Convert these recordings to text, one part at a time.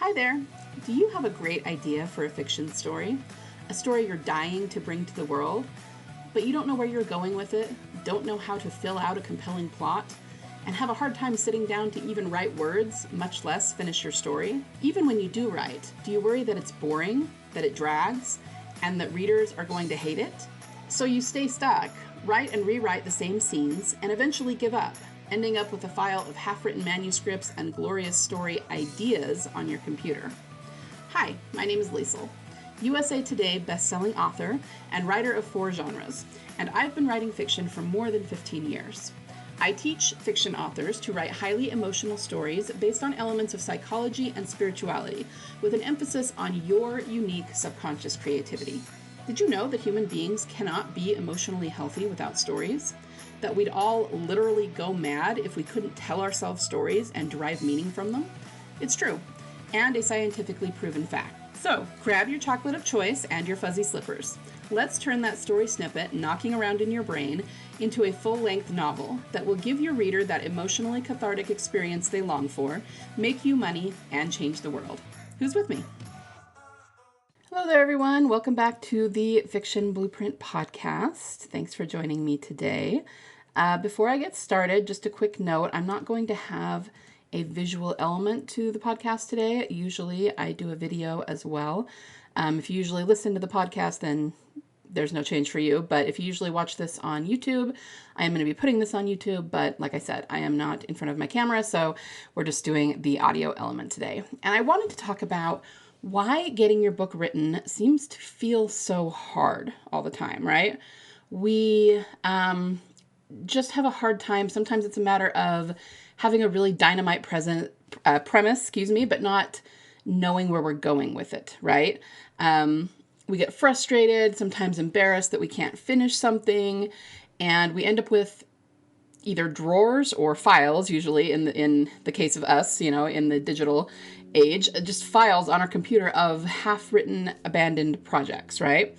Hi there. Do you have a great idea for a fiction story? A story you're dying to bring to the world, but you don't know where you're going with it, don't know how to fill out a compelling plot, and have a hard time sitting down to even write words, much less finish your story? Even when you do write, do you worry that it's boring, that it drags, and that readers are going to hate it? So you stay stuck, write and rewrite the same scenes, and eventually give up, ending up with a file of half-written manuscripts and glorious story ideas on your computer. Hi, my name is Liesl, USA Today best-selling author and writer of 4 genres, and I've been writing fiction for more than 15 years. I teach fiction authors to write highly emotional stories based on elements of psychology and spirituality, with an emphasis on your unique subconscious creativity. Did you know that human beings cannot be emotionally healthy without stories? That we'd all literally go mad if we couldn't tell ourselves stories and derive meaning from them? It's true, and a scientifically proven fact. So, grab your chocolate of choice and your fuzzy slippers. Let's turn that story snippet knocking around in your brain into a full-length novel that will give your reader that emotionally cathartic experience they long for, make you money, and change the world. Who's with me? Hello there, everyone. Welcome back to the Fiction Blueprint podcast. Thanks for joining me today. Before I get started, just a quick note. I'm not going to have a visual element to the podcast today. Usually I do a video as well. If you usually listen to the podcast, then there's no change for you. But if you usually watch this on YouTube, I am going to be putting this on YouTube. But like I said, I am not in front of my camera, so we're just doing the audio element today. And I wanted to talk about why getting your book written seems to feel so hard all the time, right? We just have a hard time. Sometimes it's a matter of having a really dynamite premise, but not knowing where we're going with it, right? We get frustrated, sometimes embarrassed that we can't finish something, and we end up with either drawers or files, usually in the case of us, in the digital age, just files on our computer of half-written, abandoned projects, right?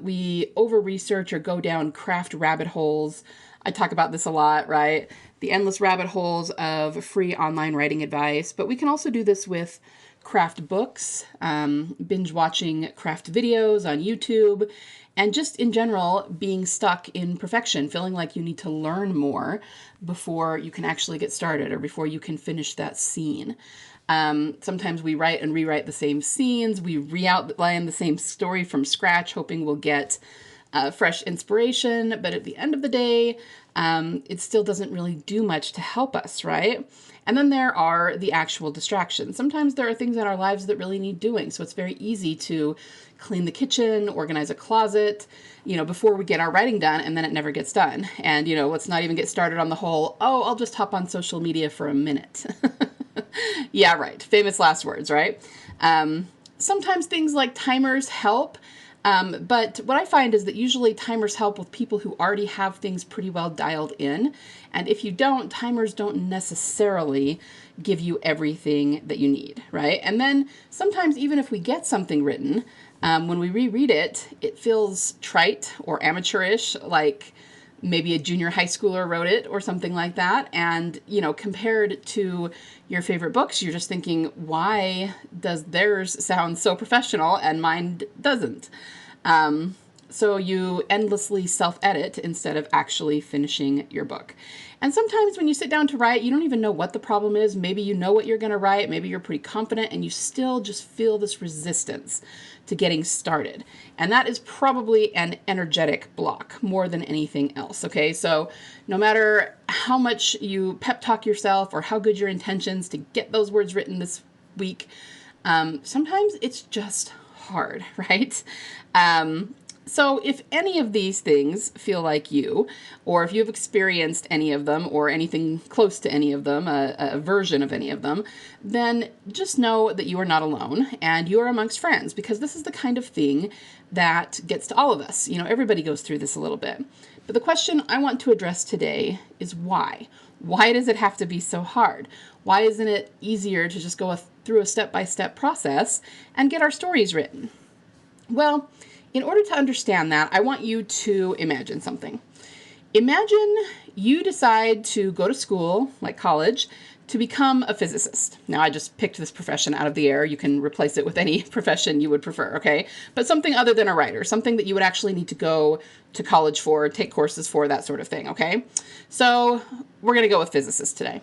We over-research or go down craft rabbit holes. I talk about this a lot, right? The endless rabbit holes of free online writing advice, but we can also do this with craft books, binge watching craft videos on YouTube, and just in general, being stuck in perfection, feeling like you need to learn more before you can actually get started or before you can finish that scene. Sometimes we write and rewrite the same scenes, we re-outline the same story from scratch, hoping we'll get fresh inspiration, but at the end of the day, it still doesn't really do much to help us, right? And then there are the actual distractions. Sometimes there are things in our lives that really need doing, so it's very easy to clean the kitchen, organize a closet, before we get our writing done, and then it never gets done. And, let's not even get started on the whole, I'll just hop on social media for a minute. Yeah, right. Famous last words, right? Sometimes things like timers help. But what I find is that usually timers help with people who already have things pretty well dialed in. And if you don't, timers don't necessarily give you everything that you need, right? And then sometimes even if we get something written, when we reread it, it feels trite or amateurish, like maybe a junior high schooler wrote it or something like that. And, compared to your favorite books, you're just thinking, why does theirs sound so professional and mine doesn't? So you endlessly self-edit instead of actually finishing your book. And sometimes when you sit down to write, you don't even know what the problem is. Maybe you know what you're going to write. Maybe you're pretty confident and you still just feel this resistance to getting started. And that is probably an energetic block more than anything else. Okay. So no matter how much you pep talk yourself or how good your intentions to get those words written this week, sometimes it's just hard, right? So if any of these things feel like you, or if you've experienced any of them or anything close to any of them, a version of any of them, then just know that you are not alone and you are amongst friends, because this is the kind of thing that gets to all of us. Everybody goes through this a little bit. But the question I want to address today is why? Why does it have to be so hard? Why isn't it easier to just go through a step-by-step process and get our stories written? Well, in order to understand that, I want you to imagine something. Imagine you decide to go to school, like college, to become a physicist. Now, I just picked this profession out of the air. You can replace it with any profession you would prefer, okay? But something other than a writer, something that you would actually need to go to college for, take courses for, that sort of thing, okay? So we're going to go with physicist today.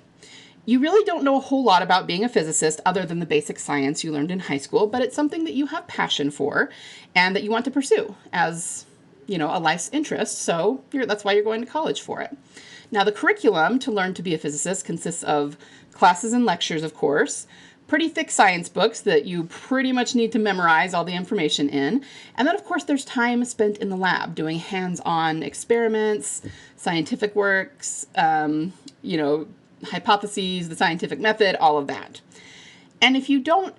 You really don't know a whole lot about being a physicist other than the basic science you learned in high school, but it's something that you have passion for and that you want to pursue as, a life's interest. So that's why you're going to college for it. Now, the curriculum to learn to be a physicist consists of classes and lectures, of course, pretty thick science books that you pretty much need to memorize all the information in. And then, of course, there's time spent in the lab doing hands-on experiments, scientific works, hypotheses, the scientific method, all of that. And if you don't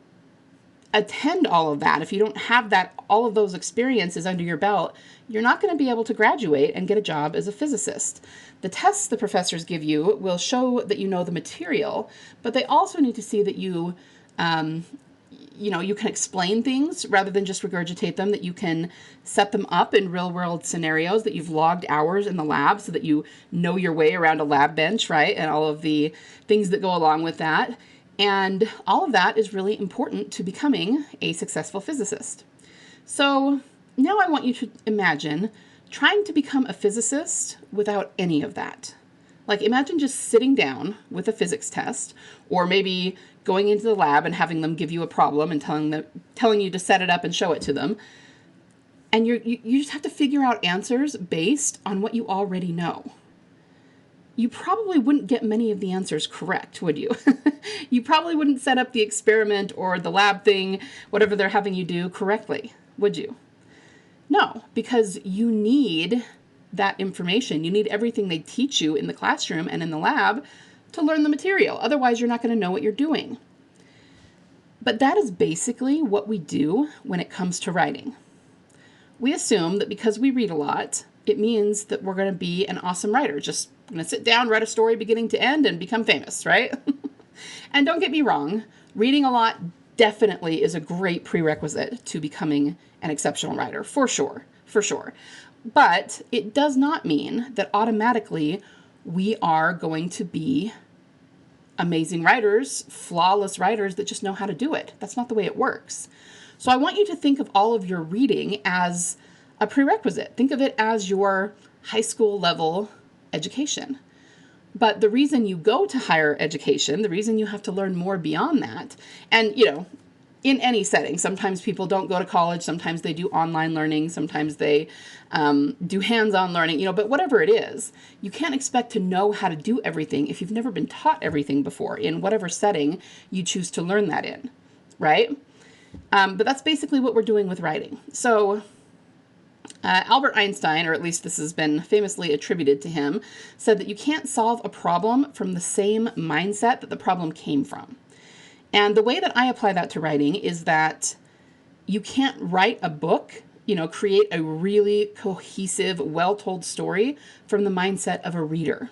attend all of that, if you don't have all of those experiences under your belt, you're not going to be able to graduate and get a job as a physicist. The tests the professors give you will show that you know the material, but they also need to see that you can explain things rather than just regurgitate them, that you can set them up in real world scenarios, that you've logged hours in the lab so that you know your way around a lab bench, right? And all of the things that go along with that. And all of that is really important to becoming a successful physicist. So now I want you to imagine trying to become a physicist without any of that. Like, imagine just sitting down with a physics test, or maybe going into the lab and having them give you a problem and telling you to set it up and show it to them. And you just have to figure out answers based on what you already know. You probably wouldn't get many of the answers correct, would you? You probably wouldn't set up the experiment or the lab thing, whatever they're having you do, correctly, would you? No, because you need that information. You need everything they teach you in the classroom and in the lab to learn the material. Otherwise, you're not going to know what you're doing. But that is basically what we do when it comes to writing. We assume that because we read a lot, it means that we're going to be an awesome writer. Just going to sit down, write a story beginning to end, and become famous, right? And don't get me wrong, reading a lot definitely is a great prerequisite to becoming an exceptional writer, for sure. But it does not mean that automatically we are going to be amazing writers, flawless writers that just know how to do it. That's not the way it works. So I want you to think of all of your reading as a prerequisite. Think of it as your high school level education. But the reason you go to higher education, the reason you have to learn more beyond that, and in any setting, sometimes people don't go to college, sometimes they do online learning, sometimes they do hands-on learning, but whatever it is, you can't expect to know how to do everything if you've never been taught everything before in whatever setting you choose to learn that in, right? But that's basically what we're doing with writing. So Albert Einstein, or at least this has been famously attributed to him, said that you can't solve a problem from the same mindset that the problem came from. And the way that I apply that to writing is that you can't write a book, create a really cohesive, well-told story from the mindset of a reader.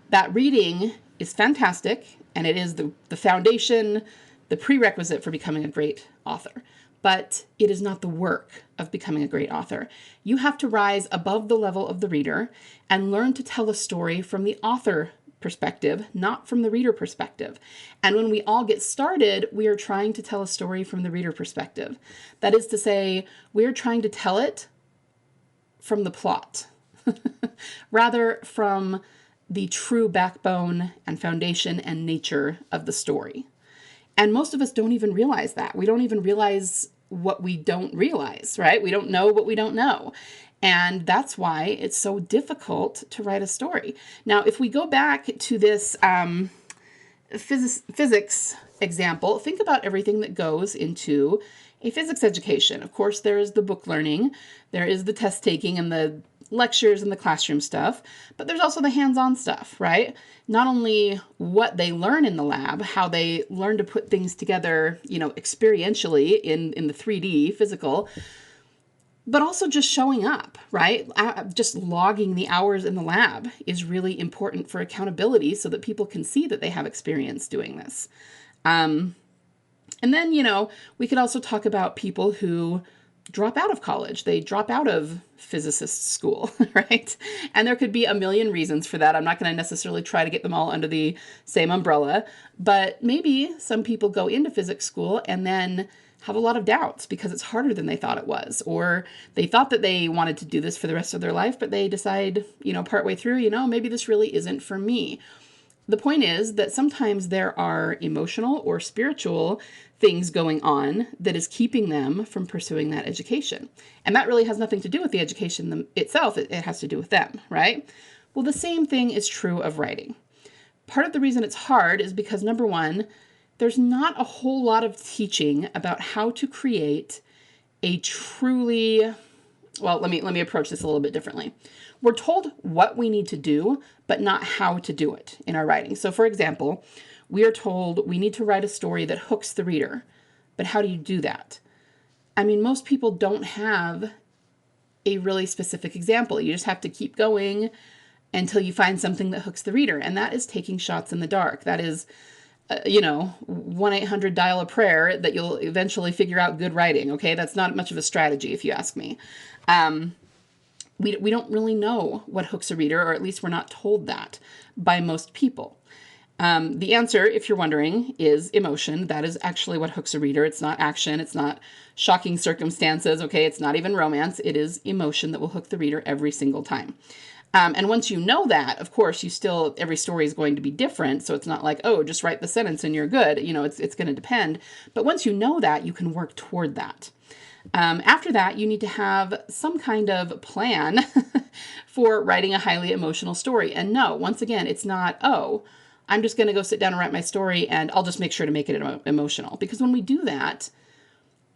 That reading is fantastic, and it is the foundation, the prerequisite for becoming a great author. But it is not the work of becoming a great author. You have to rise above the level of the reader and learn to tell a story from the author perspective, not from the reader perspective. And when we all get started, we are trying to tell a story from the reader perspective. That is to say, we're trying to tell it from the plot, rather from the true backbone and foundation and nature of the story. And most of us don't even realize that. We don't even realize what we don't realize, right? We don't know what we don't know. And that's why it's so difficult to write a story. Now, if we go back to this physics example, think about everything that goes into a physics education. Of course, there is the book learning, there is the test taking and the lectures and the classroom stuff, but there's also the hands-on stuff, right? Not only what they learn in the lab, how they learn to put things together, experientially in the 3D physical, but also just showing up, right? Just logging the hours in the lab is really important for accountability so that people can see that they have experience doing this. And then, we could also talk about people who drop out of college. They drop out of physicist school, right? And there could be a million reasons for that. I'm not going to necessarily try to get them all under the same umbrella, but maybe some people go into physics school and then have a lot of doubts because it's harder than they thought it was, or they thought that they wanted to do this for the rest of their life, but they decide, partway through, maybe this really isn't for me. The point is that sometimes there are emotional or spiritual things going on that is keeping them from pursuing that education. And that really has nothing to do with the education itself. It has to do with them, right? Well, the same thing is true of writing. Part of the reason it's hard is because, number one, there's not a whole lot of teaching about how to create a truly, well, let me approach this a little bit differently. We're told what we need to do, but not how to do it in our writing. So for example, we are told we need to write a story that hooks the reader, but how do you do that? I mean, most people don't have a really specific example. You just have to keep going until you find something that hooks the reader. And that is taking shots in the dark. That is 1-800 dial a prayer that you'll eventually figure out good writing. Okay. That's not much of a strategy, if you ask me. We don't really know what hooks a reader, or at least we're not told that by most people. The answer, if you're wondering, is emotion. That is actually what hooks a reader. It's not action. It's not shocking circumstances. Okay. It's not even romance. It is emotion that will hook the reader every single time. And once you know that, of course, every story is going to be different. So it's not like, oh, just write the sentence and you're good. It's going to depend. But once you know that, you can work toward that. After that, you need to have some kind of plan for writing a highly emotional story. And no, once again, it's not, oh, I'm just going to go sit down and write my story and I'll just make sure to make it emotional. Because when we do that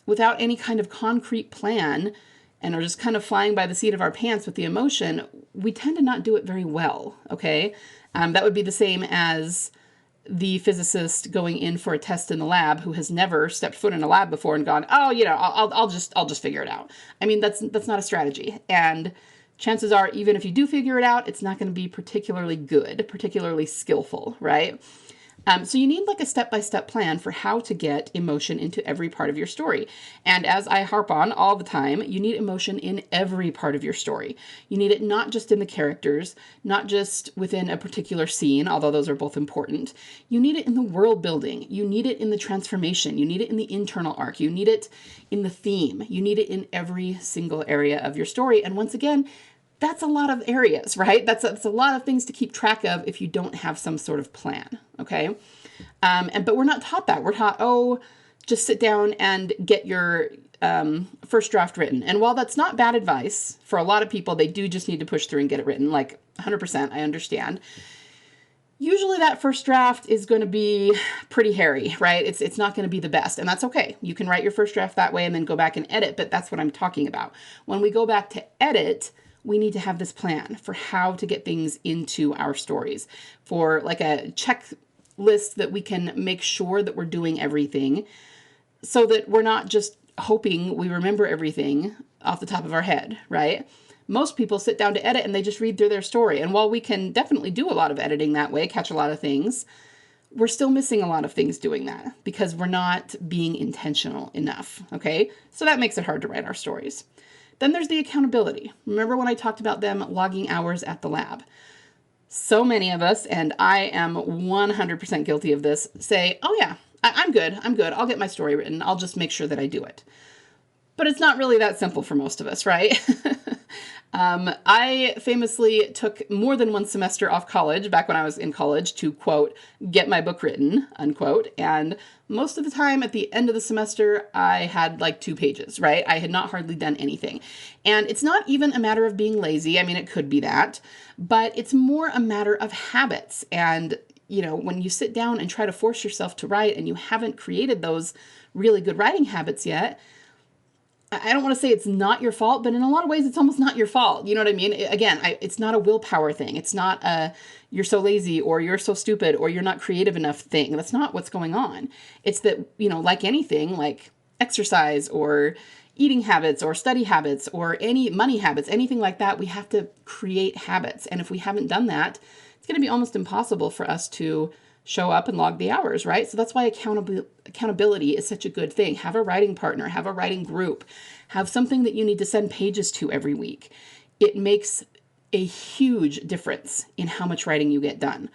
without any kind of concrete plan and are just kind of flying by the seat of our pants with the emotion, we tend to not do it very well. Okay. That would be the same as the physicist going in for a test in the lab who has never stepped foot in a lab before and gone, oh, I'll just figure it out. I mean, that's not a strategy. And chances are, even if you do figure it out, it's not going to be particularly good, particularly skillful, right? So you need like a step-by-step plan for how to get emotion into every part of your story. And as I harp on all the time, you need emotion in every part of your story. You need it not just in the characters, not just within a particular scene, although those are both important. You need it in the world building. You need it in the transformation. You need it in the internal arc. You need it in the theme. You need it in every single area of your story. And once again, that's a lot of areas, right? That's a lot of things to keep track of if you don't have some sort of plan, okay? But we're not taught that. We're taught, oh, just sit down and get your first draft written. And while that's not bad advice, for a lot of people, they do just need to push through and get it written, like 100%, I understand. Usually that first draft is going to be pretty hairy, right? It's not going to be the best, and that's okay. You can write your first draft that way and then go back and edit, but that's what I'm talking about. When we go back to edit, we need to have this plan for how to get things into our stories, for like a checklist that we can make sure that we're doing everything so that we're not just hoping we remember everything off the top of our head, right? Most people sit down to edit and they just read through their story. And while we can definitely do a lot of editing that way, catch a lot of things, we're still missing a lot of things doing that because we're not being intentional enough, okay? So that makes it hard to write our stories. Then there's the accountability. Remember when I talked about them logging hours at the lab? So many of us, and I am 100% guilty of this, say, oh yeah, I'm good. I'll get my story written. I'll just make sure that I do it. But it's not really that simple for most of us, right? I famously took more than one semester off college back when I was in college to, quote, get my book written, unquote. And most of the time at the end of the semester, I had like 2 pages, right? I had not hardly done anything. And it's not even a matter of being lazy. I mean, it could be that, but it's more a matter of habits. And, when you sit down and try to force yourself to write and you haven't created those really good writing habits yet, I don't want to say it's not your fault, but in a lot of ways, it's almost not your fault. You know what I mean? Again, it's not a willpower thing. It's not a you're so lazy or you're so stupid or you're not creative enough thing. That's not what's going on. It's that, like anything, like exercise or eating habits or study habits or any money habits, anything like that, we have to create habits. And if we haven't done that, it's going to be almost impossible for us to show up and log the hours, right? So that's why accountability is such a good thing. Have a writing partner, have a writing group, have something that you need to send pages to every week. It makes a huge difference in how much writing you get done.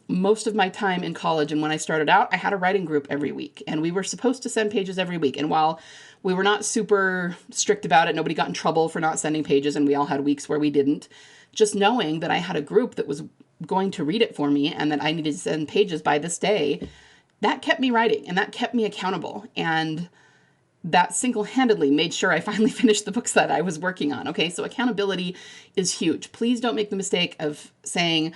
Most of my time in college and when I started out, I had a writing group every week, and we were supposed to send pages every week. And while we were not super strict about it, nobody got in trouble for not sending pages, and we all had weeks where we didn't. Just knowing that I had a group that was going to read it for me and that I needed to send pages by this day, that kept me writing and that kept me accountable. And that single-handedly made sure I finally finished the books that I was working on. Okay, so accountability is huge. Please don't make the mistake of saying,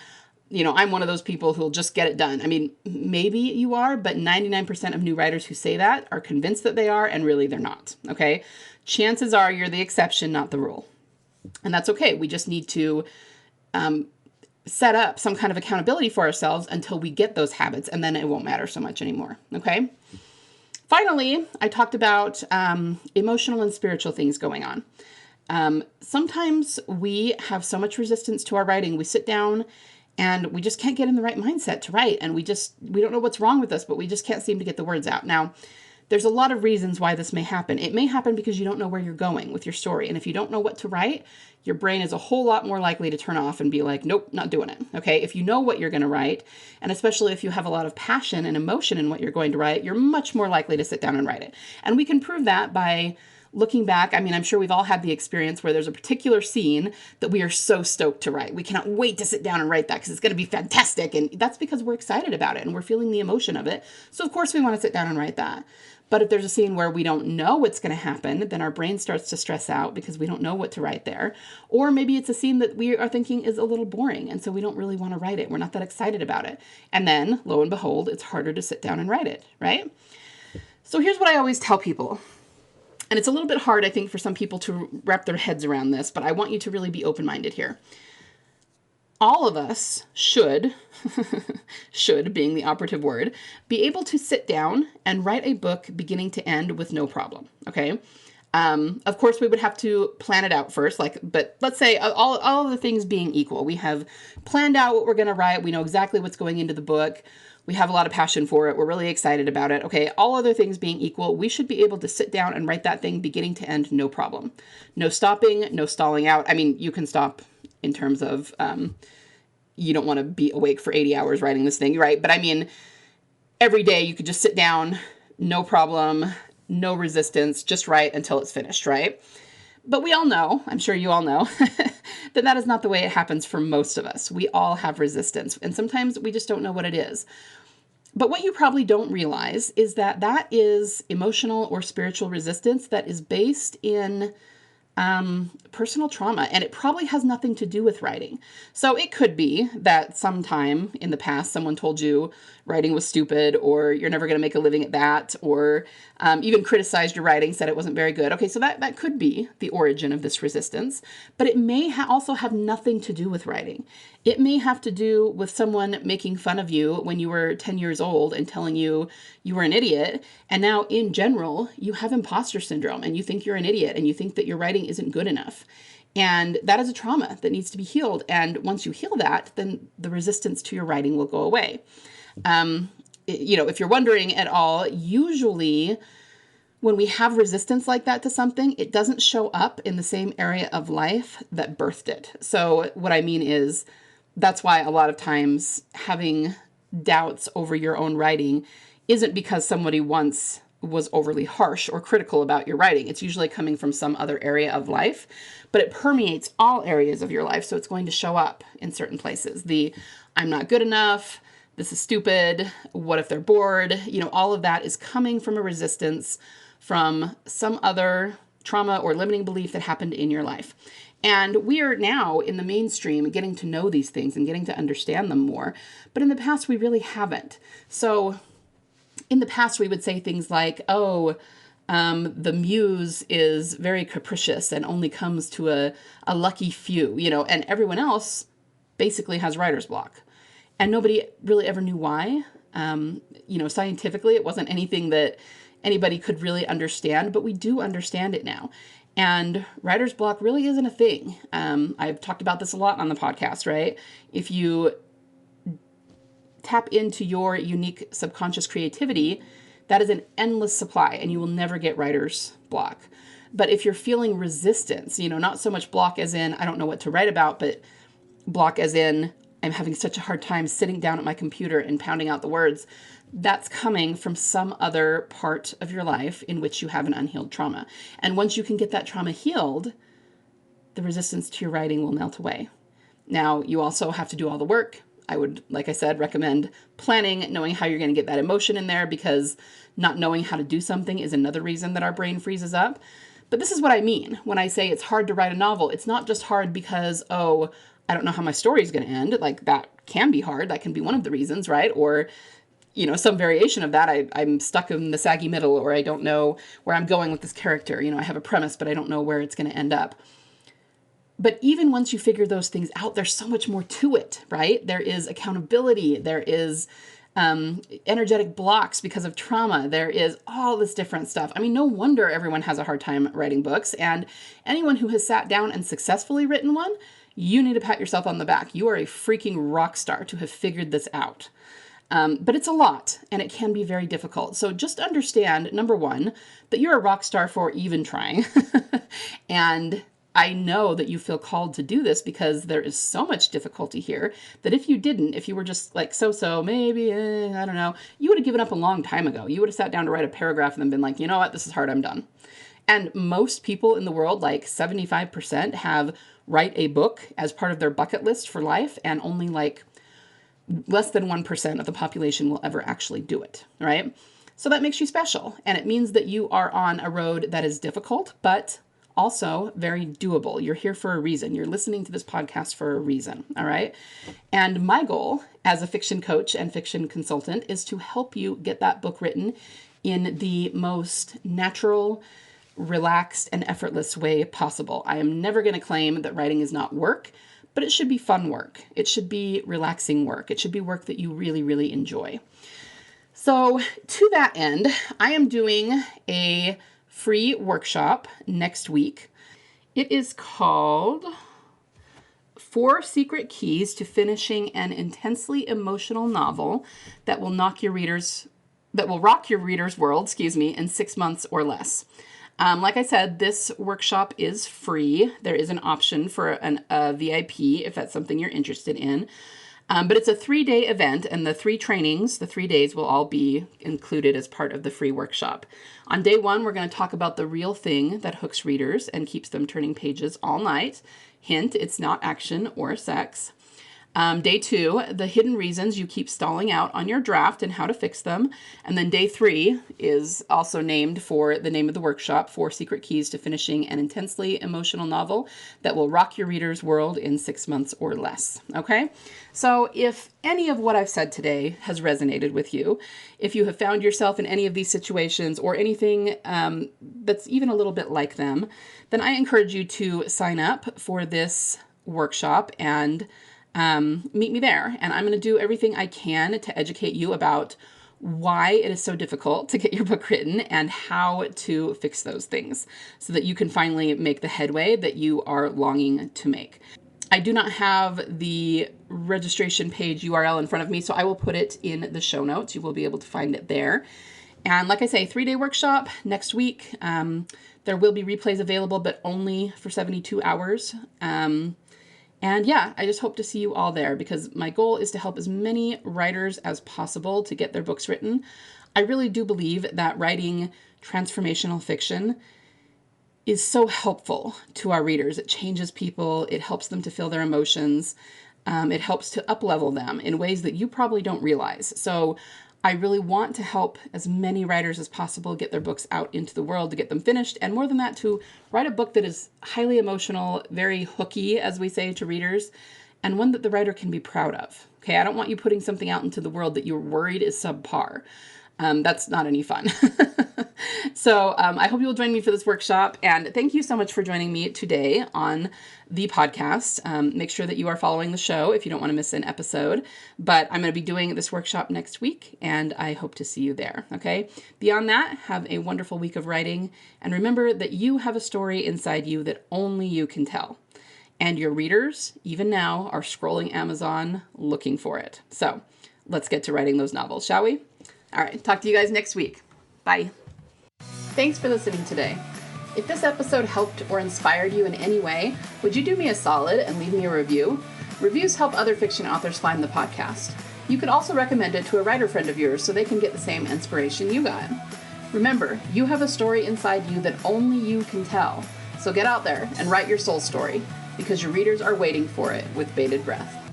I'm one of those people who'll just get it done. I mean, maybe you are, but 99% of new writers who say that are convinced that they are, and really they're not. Okay, chances are you're the exception, not the rule. And that's okay. We just need to set up some kind of accountability for ourselves until we get those habits, and then it won't matter so much anymore. Okay. Finally, I talked about emotional and spiritual things going on. Sometimes we have so much resistance to our writing. We sit down and we just can't get in the right mindset to write. And we don't know what's wrong with us, but we just can't seem to get the words out. Now, there's a lot of reasons why this may happen. It may happen because you don't know where you're going with your story. And if you don't know what to write, your brain is a whole lot more likely to turn off and be like, nope, not doing it. Okay. If you know what you're going to write, and especially if you have a lot of passion and emotion in what you're going to write, you're much more likely to sit down and write it. And we can prove that by looking back. I mean, I'm sure we've all had the experience where there's a particular scene that we are so stoked to write. We cannot wait to sit down and write that because it's going to be fantastic. And that's because we're excited about it and we're feeling the emotion of it. So of course we want to sit down and write that. But if there's a scene where we don't know what's going to happen, then our brain starts to stress out because we don't know what to write there. Or maybe it's a scene that we are thinking is a little boring, and so we don't really want to write it. We're not that excited about it. And then, lo and behold, it's harder to sit down and write it, right? So here's what I always tell people. And it's a little bit hard, I think, for some people to wrap their heads around this, but I want you to really be open-minded here. All of us should being the operative word, be able to sit down and write a book beginning to end with no problem. Okay. Of course we would have to plan it out first, but let's say all of the things being equal, we have planned out what we're going to write. We know exactly what's going into the book. We have a lot of passion for it. We're really excited about it. Okay. All other things being equal, we should be able to sit down and write that thing beginning to end, no problem. No stopping, no stalling out. I mean, you can stop in terms of, you don't want to be awake for 80 hours writing this thing, right? But I mean, every day you could just sit down, no problem, no resistance, just write until it's finished, right? But we all know, I'm sure you all know, that is not the way it happens for most of us. We all have resistance, and sometimes we just don't know what it is. But what you probably don't realize is that that is emotional or spiritual resistance that is based in personal trauma, and it probably has nothing to do with writing. So it could be that sometime in the past, someone told you writing was stupid, or you're never going to make a living at that, or even criticized your writing, said it wasn't very good. Okay, so that could be the origin of this resistance, but it may also have nothing to do with writing. It may have to do with someone making fun of you when you were 10 years old and telling you you were an idiot. And now in general, you have imposter syndrome and you think you're an idiot and you think that your writing isn't good enough. And that is a trauma that needs to be healed. And once you heal that, then the resistance to your writing will go away. If you're wondering at all, usually when we have resistance like that to something, it doesn't show up in the same area of life that birthed it. So what I mean is, that's why a lot of times having doubts over your own writing isn't because somebody once was overly harsh or critical about your writing. It's usually coming from some other area of life, but it permeates all areas of your life. So it's going to show up in certain places. I'm not good enough. This is stupid. What if they're bored? All of that is coming from a resistance from some other trauma or limiting belief that happened in your life. And we are now in the mainstream getting to know these things and getting to understand them more. But in the past, we really haven't. So in the past, we would say things like, the muse is very capricious and only comes to a lucky few, and everyone else basically has writer's block. And nobody really ever knew why. Scientifically, it wasn't anything that anybody could really understand, but we do understand it now. And writer's block really isn't a thing. I've talked about this a lot on the podcast, right? If you tap into your unique subconscious creativity, that is an endless supply and you will never get writer's block. But if you're feeling resistance, not so much block as in, I don't know what to write about, but block as in, I'm having such a hard time sitting down at my computer and pounding out the words, that's coming from some other part of your life in which you have an unhealed trauma. And once you can get that trauma healed, the resistance to your writing will melt away. Now, you also have to do all the work. I would, like I said, recommend planning, knowing how you're going to get that emotion in there, because not knowing how to do something is another reason that our brain freezes up. But this is what I mean when I say it's hard to write a novel. It's not just hard because, oh, I don't know how my story is going to end. Like, that can be hard. That can be one of the reasons, right? Or, some variation of that. I'm stuck in the saggy middle, or I don't know where I'm going with this character. I have a premise, but I don't know where it's going to end up. But even once you figure those things out, there's so much more to it, right? There is accountability. There is energetic blocks because of trauma. There is all this different stuff. I mean, no wonder everyone has a hard time writing books. And anyone who has sat down and successfully written one, you need to pat yourself on the back. You are a freaking rock star to have figured this out. But it's a lot, and it can be very difficult. So just understand, number one, that you're a rock star for even trying. And I know that you feel called to do this because there is so much difficulty here that if you were just like, so, maybe, I don't know, you would have given up a long time ago. You would have sat down to write a paragraph and then been like, you know what, this is hard, I'm done. And most people in the world, like 75%, have write a book as part of their bucket list for life, and only like less than 1% of the population will ever actually do it, right? So that makes you special, and it means that you are on a road that is difficult, but also very doable. You're here for a reason. You're listening to this podcast for a reason, all right? And my goal as a fiction coach and fiction consultant is to help you get that book written in the most natural, relaxed, and effortless way possible. I am never going to claim that writing is not work, but it should be fun work. It should be relaxing work. It should be work that you really, really enjoy. So to that end, I am doing a free workshop next week. It is called 4 Secret Keys to Finishing an Intensely Emotional Novel that will rock your reader's world, in 6 months or less. Like I said, this workshop is free. There is an option for a VIP if that's something you're interested in. But it's a 3-day event, and the 3 days will all be included as part of the free workshop. On day 1, we're going to talk about the real thing that hooks readers and keeps them turning pages all night. Hint, it's not action or sex. Day 2, the hidden reasons you keep stalling out on your draft and how to fix them. And then day 3 is also named for the name of the workshop, 4 Secret Keys to Finishing an Intensely Emotional Novel that will rock your reader's world in 6 months or less. Okay? So if any of what I've said today has resonated with you, if you have found yourself in any of these situations or anything that's even a little bit like them, then I encourage you to sign up for this workshop and meet me there. And I'm going to do everything I can to educate you about why it is so difficult to get your book written and how to fix those things so that you can finally make the headway that you are longing to make. I do not have the registration page URL in front of me, so I will put it in the show notes. You will be able to find it there. And like I say, 3-day workshop next week. There will be replays available, but only for 72 hours. And yeah, I just hope to see you all there because my goal is to help as many writers as possible to get their books written. I really do believe that writing transformational fiction is so helpful to our readers. It changes people. It helps them to feel their emotions. It helps to up-level them in ways that you probably don't realize. So I really want to help as many writers as possible get their books out into the world, to get them finished, and more than that, to write a book that is highly emotional, very hooky, as we say to readers, and one that the writer can be proud of. Okay, I don't want you putting something out into the world that you're worried is subpar. That's not any fun. So I hope you will join me for this workshop. And thank you so much for joining me today on the podcast. Make sure that you are following the show if you don't want to miss an episode. But I'm going to be doing this workshop next week, and I hope to see you there. Okay. Beyond that, have a wonderful week of writing. And remember that you have a story inside you that only you can tell. And your readers, even now, are scrolling Amazon looking for it. So let's get to writing those novels, shall we? All right, talk to you guys next week. Bye. Thanks for listening today. If this episode helped or inspired you in any way, would you do me a solid and leave me a review? Reviews help other fiction authors find the podcast. You could also recommend it to a writer friend of yours so they can get the same inspiration you got. Remember, you have a story inside you that only you can tell. So get out there and write your soul story, because your readers are waiting for it with bated breath.